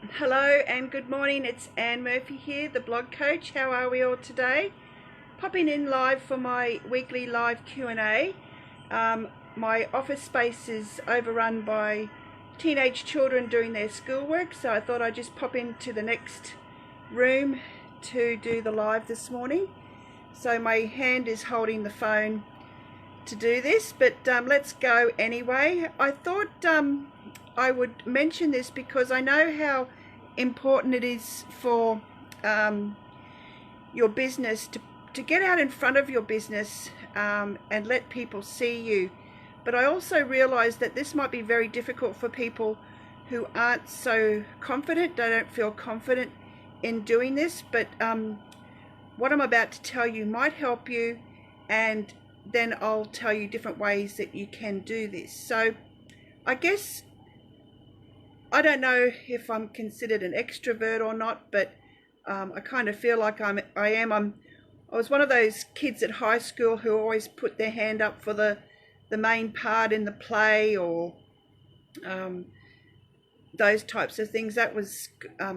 Hello and good morning. It's Anne Murphy here, the blog coach. How are we all today? Popping in live for my weekly live Q&A. My office space is overrun by teenage children doing their schoolwork, so I thought I'd just pop into the next room to do the live this morning. So my hand is holding the phone to do this, but let's go anyway. I thought I would mention this because I know how important it is for your business to get out in front of your business and let people see you. But I also realize that this might be very difficult for people who aren't so confident. They don't feel confident in doing this, but what I'm about to tell you might help you, and then I'll tell you different ways that you can do this. So I guess I don't know if I'm considered an extrovert or not, but I kind of feel like I am. I was one of those kids at high school who always put their hand up for the main part in the play, or those types of things. That was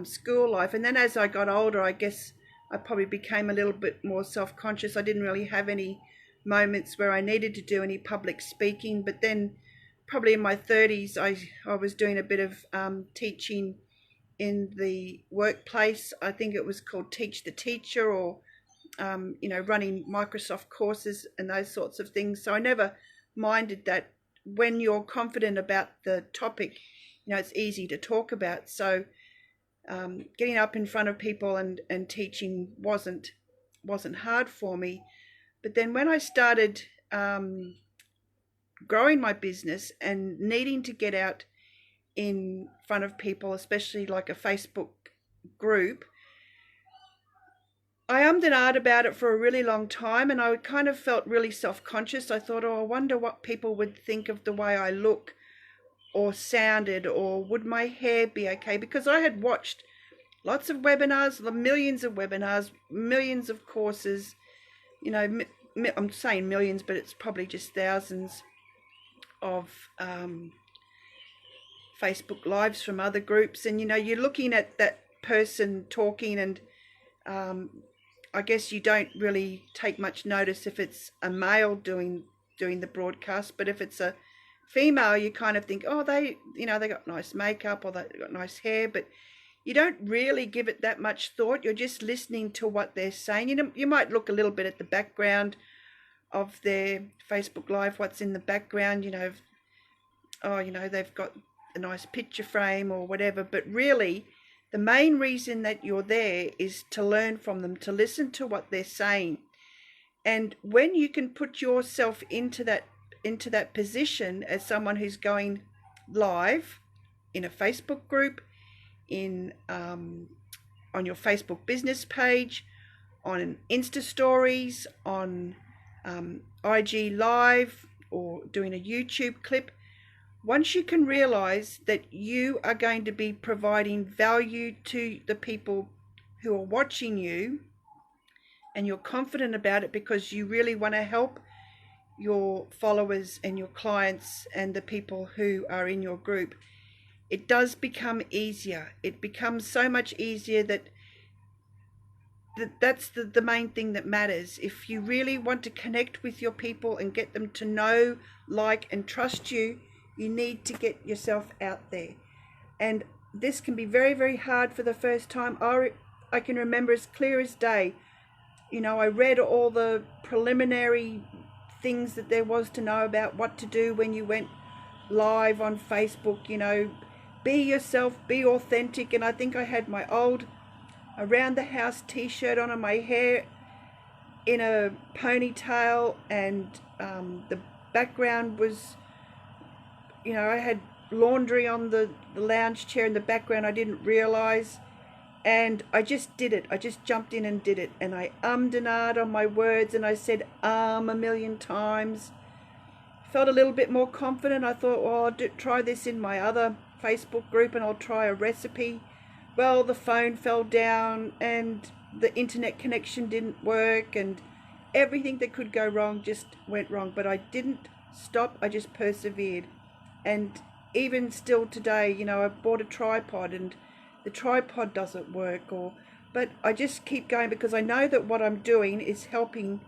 school life. And then as I got older, I guess I probably became a little bit more self-conscious. I didn't really have any moments where I needed to do any public speaking, but then probably in my 30s I was doing a bit of teaching in the workplace. I think it was called Teach the Teacher, or running Microsoft courses and those sorts of things. So I never minded that. When you're confident about the topic, it's easy to talk about. So getting up in front of people and teaching wasn't hard for me. But then when I started growing my business and needing to get out in front of people, especially like a Facebook group, I ummed and ahed about it for a really long time, and I kind of felt really self-conscious. I thought, I wonder what people would think of the way I look or sounded, or would my hair be okay? Because I had watched lots of webinars, millions of webinars, millions of courses, I'm saying millions, but it's probably just thousands of Facebook lives from other groups. And, you're looking at that person talking, and I guess you don't really take much notice if it's a male doing the broadcast, but if it's a female, you kind of think, they got nice makeup, or they got nice hair, but you don't really give it that much thought. You're just listening to what they're saying. You might look a little bit at the background of their Facebook Live, what's in the background, they've got a nice picture frame or whatever, but really the main reason that you're there is to learn from them, to listen to what they're saying. And when you can put yourself into that position as someone who's going live in a Facebook group, on your Facebook business page, on Insta stories, on IG Live, or doing a YouTube clip, once you can realize that you are going to be providing value to the people who are watching you, and you're confident about it because you really want to help your followers and your clients and the people who are in your group, it does become easier. It becomes so much easier that's the main thing that matters. If you really want to connect with your people and get them to know, like, and trust you, you need to get yourself out there. And this can be very, very hard for the first time. I can remember as clear as day, I read all the preliminary things that there was to know about what to do when you went live on Facebook. Be yourself, be authentic. And I think I had my old around the house t-shirt on, and my hair in a ponytail, and the background was, I had laundry on the lounge chair in the background. I didn't realize, and I just did it. I just jumped in and did it, and I ummed and ahed on my words, and I said a million times. Felt a little bit more confident. I thought, I'll try this in my other Facebook group, and I'll try a recipe. Well, the phone fell down, and the internet connection didn't work, and everything that could go wrong just went wrong. But I didn't stop. I just persevered. And even still today, I bought a tripod, and the tripod doesn't work, but I just keep going because I know that what I'm doing is helping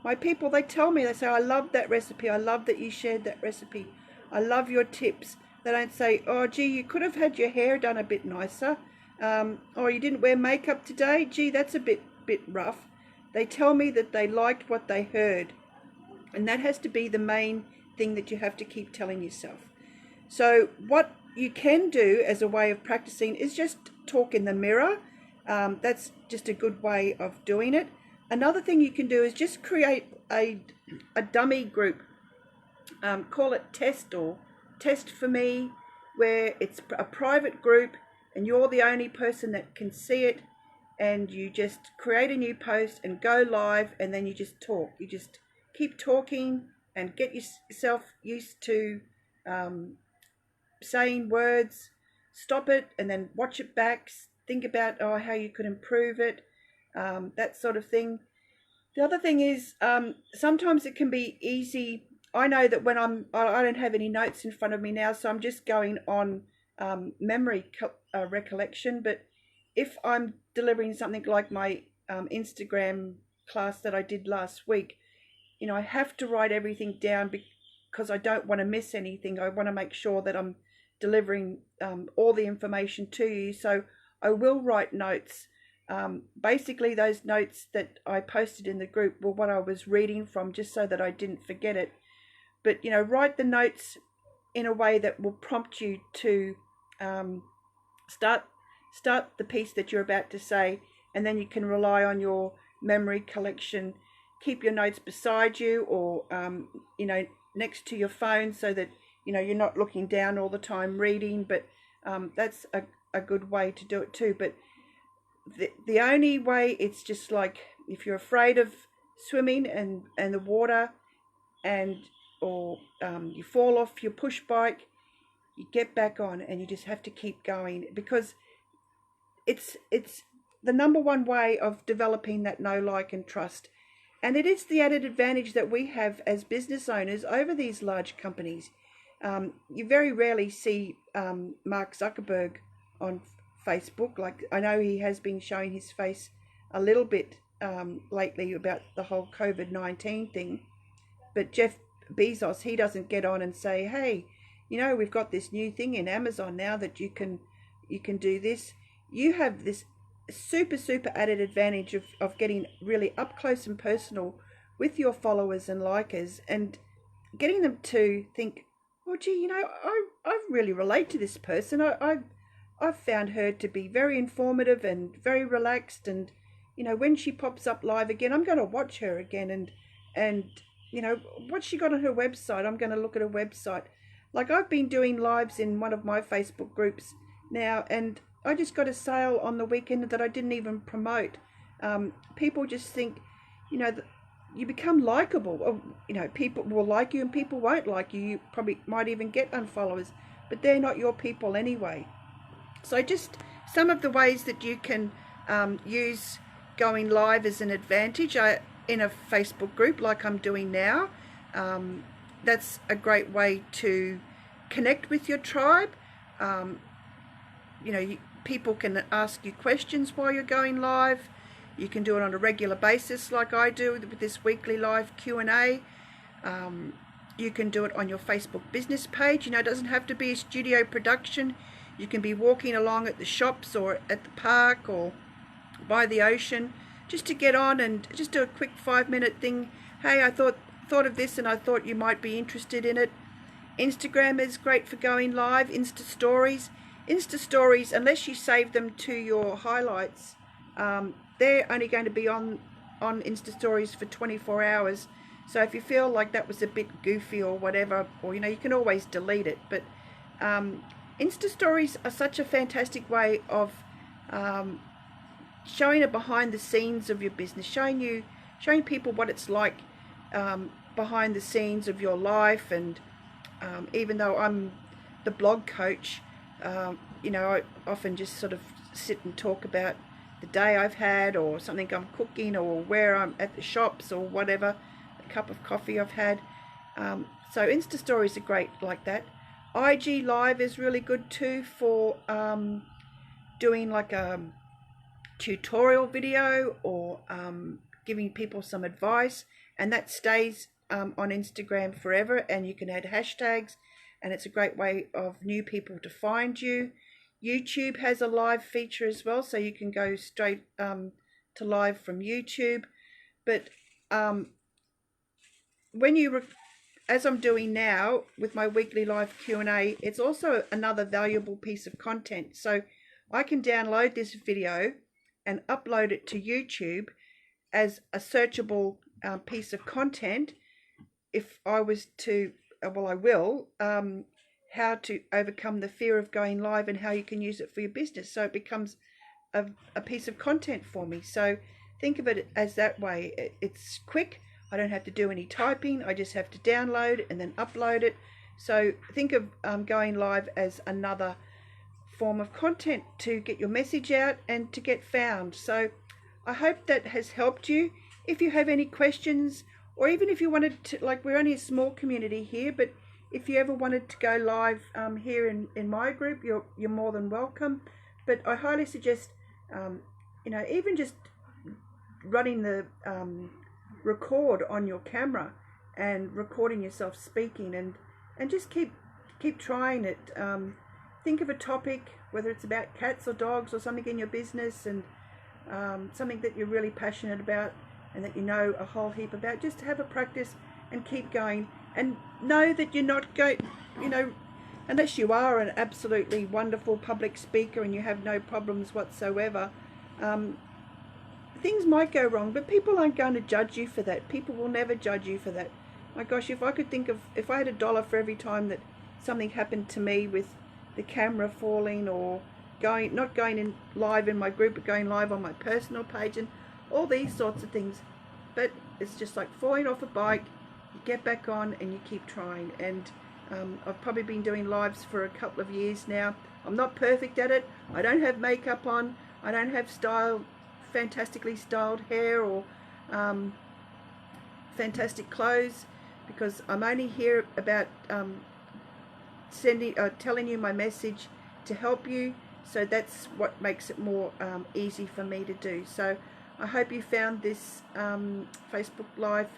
my people. They tell me, they say, I love that recipe. I love that you shared that recipe. I love your tips. They don't say, oh, gee, you could have had your hair done a bit nicer. Or you didn't wear makeup today. Gee, that's a bit rough. They tell me that they liked what they heard. And that has to be the main thing that you have to keep telling yourself. So what you can do as a way of practicing is just talk in the mirror. That's just a good way of doing it. Another thing you can do is just create a dummy group. Call it Test or Test for Me, where it's a private group and you're the only person that can see it, and you just create a new post and go live, and then you just talk. You just keep talking and get yourself used to saying words. Stop it and then watch it back. Think about how you could improve it, that sort of thing. The other thing is sometimes it can be easy. I know that when I don't have any notes in front of me now, so I'm just going on memory recollection. But if I'm delivering something like my Instagram class that I did last week, you know, I have to write everything down because I don't want to miss anything. I want to make sure that I'm delivering all the information to you. So I will write notes. Basically, those notes that I posted in the group were what I was reading from, just so that I didn't forget it. But, you know, write the notes in a way that will prompt you to start the piece that you're about to say, and then you can rely on your memory collection. Keep your notes beside you, or you know, next to your phone, so that you know you're not looking down all the time reading. But that's a good way to do it too. But the only way, it's just like if you're afraid of swimming and the water, or you fall off your push bike, you get back on and you just have to keep going, because it's the number one way of developing that know, like and trust. And it is the added advantage that we have as business owners over these large companies. You very rarely see Mark Zuckerberg on Facebook. Like, I know he has been showing his face a little bit lately about the whole COVID-19 thing. But Jeff Bezos, he doesn't get on and say, hey, you know, we've got this new thing in Amazon now that you can do this. You have this super added advantage of getting really up close and personal with your followers and likers, and getting them to think, oh gee, you know, I really relate to this person. I've found her to be very informative and very relaxed, and you know, when she pops up live again, I'm going to watch her again, and you know, what's she got on her website? I'm going to look at her website. Like, I've been doing lives in one of my Facebook groups now, and I just got a sale on the weekend that I didn't even promote. People just think, you know, you become likable. You know, people will like you and people won't like you. You probably might even get unfollowers, but they're not your people anyway. So just some of the ways that you can use going live as an advantage in a Facebook group like I'm doing now. That's a great way to connect with your tribe. You know, people can ask you questions while you're going live. You can do it on a regular basis like I do with this weekly live Q&A. You can do it on your Facebook business page. You know, it doesn't have to be a studio production. You can be walking along at the shops or at the park or by the ocean, just to get on and just do a quick 5-minute thing. Hey, I thought of this and I thought you might be interested in it. Instagram is great for going live. Insta Stories, unless you save them to your highlights, they're only going to be on Insta Stories for 24 hours. So if you feel like that was a bit goofy or whatever, or you know, you can always delete it. But Insta Stories are such a fantastic way of showing a behind the scenes of your business, showing people what it's like behind the scenes of your life. And even though I'm the blog coach, you know, I often just sort of sit and talk about the day I've had, or something I'm cooking, or where I'm at the shops, or whatever, a cup of coffee I've had. So Insta Stories are great like that. IG Live is really good too for doing like a tutorial video or giving people some advice, and that stays on Instagram forever, and you can add hashtags, and it's a great way of new people to find you. YouTube has a live feature as well, so you can go straight to live from YouTube. But when you as I'm doing now with my weekly live Q&A, it's also another valuable piece of content. So I can download this video and upload it to YouTube as a searchable piece of content. If I was to, well, I will, how to overcome the fear of going live and how you can use it for your business. So it becomes a piece of content for me. So think of it as that way. It's quick. I don't have to do any typing. I just have to download and then upload it. So think of going live as another form of content to get your message out and to get found. So I hope that has helped you. If you have any questions, or even if you wanted to, like, we're only a small community here, but if you ever wanted to go live here in my group, you're more than welcome. But I highly suggest, even just running the record on your camera and recording yourself speaking, and just keep trying it. Think of a topic, whether it's about cats or dogs or something in your business, and something that you're really passionate about and that you know a whole heap about. Just have a practice and keep going, and know that you're not going, unless you are an absolutely wonderful public speaker and you have no problems whatsoever, things might go wrong, but people aren't going to judge you for that. People will never judge you for that. My gosh, if I could think of, if I had $1 for every time that something happened to me with the camera falling, or not going in live in my group, but going live on my personal page, and all these sorts of things. But it's just like falling off a bike. You get back on and you keep trying. And I've probably been doing lives for a couple of years now. I'm not perfect at it. I don't have makeup on. I don't have fantastically styled hair or fantastic clothes, because I'm only here about telling you my message to help you. So that's what makes it more easy for me to do. So I hope you found this Facebook Live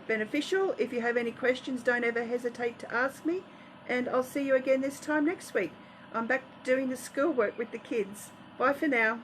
beneficial. If you have any questions, don't ever hesitate to ask me, and I'll see you again this time next week. I'm back doing the schoolwork with the kids. Bye for now.